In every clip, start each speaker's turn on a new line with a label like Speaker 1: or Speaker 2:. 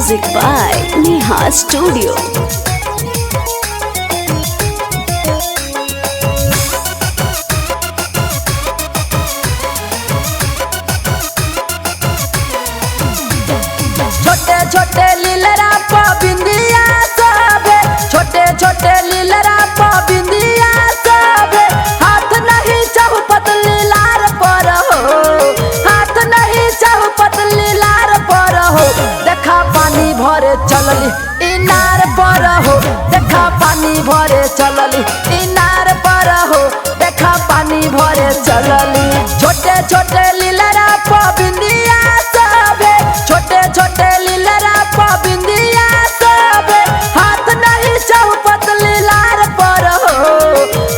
Speaker 1: Music by Neha Studio.
Speaker 2: छोटे छोटे लीलरा प बिंदिया सबे, छोटे छोटे लीलरा प बिंदिया सबे, हाथ नहीं चौपत लीलार पर हो, हाथ नहीं चौपत लीलार पर हो, देखा पानी भरे चलली इनार पर हो, देखा पानी भरे चलली इनार पर हो, देखा पानी भरे चलली। छोटे छोटे लीलरा प बिंदिया सबे, छोटे छोटे लीलरा प बिंदिया सबे, हाथ नहीं चौपत लीलार पर हो,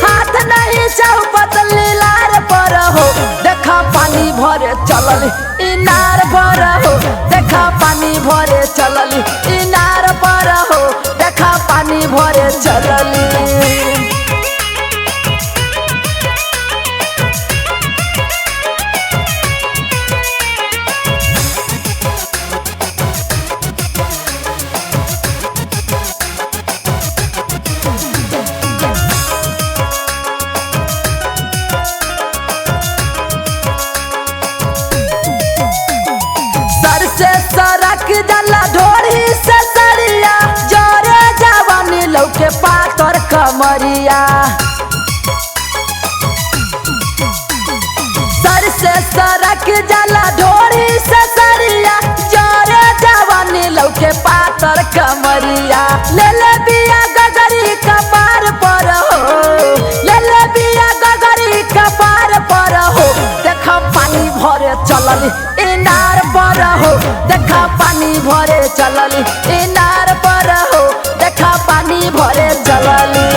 Speaker 2: हाथ नहीं चौपत लीलार पर हो, देखा पानी भरे चलली इनार पर हो, देखा पानी भरे चलली इनार पर हो, देखा पानी भरे चलली। से सरक जला ढोरी से सरिया, जोरे जवानी लौके पातर कमरिया, सर से सरक जला ढोरी से सरिया, जोरे जवानी लौके पातर कमरिया, ले ले बिया गगरी कपार पर हो, ले ले बिया गगरी कपार पर हो, देखा पानी भरे चलली इनार पर हो, देखा पानी भरे चलली इनार पर हो, देखा पानी भरे चलली।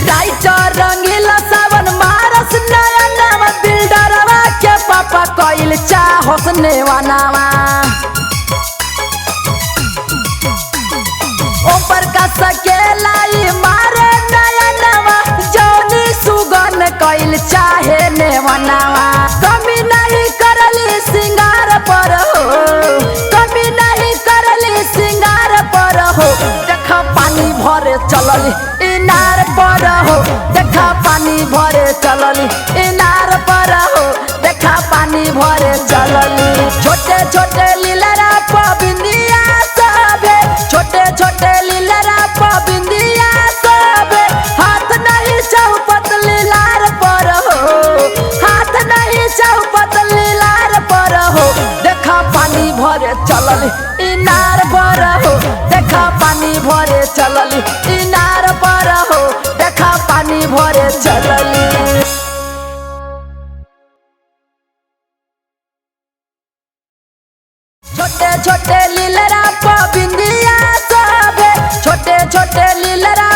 Speaker 2: राइटर रंगीला सावन मारस नया नवा, बिल्डरवा के पापा कइल चाहस नेवानावा, ऊपर का सकेलाई मारे नया नवा, जौनी सुगन कइल चाहे नेवानावा, कमी नहीं करली सिंगार पर हो, कमी नहीं करली सिंगार पर हो, देखा पानी भरे चलली इनार पर हो, देखा पानी भरे चलली इनार पर हो, देखा पानी भरे चलली। छोटे छोटे लीलरा प बिंदिया सबे, छोटे छोटे लीलरा प बिंदिया सबे, हाथ नहीं चौपत लीलार पर हो, हाथ नहीं चौपत लीलार पर हो, देखा पानी भरे चलली इनार पर हो, देखा पानी भरे चलली इनार पर हो, देखा पानी भरे चलली। छोटे छोटे लीलरा प बिंदिया सबे, छोटे छोटे लीलरा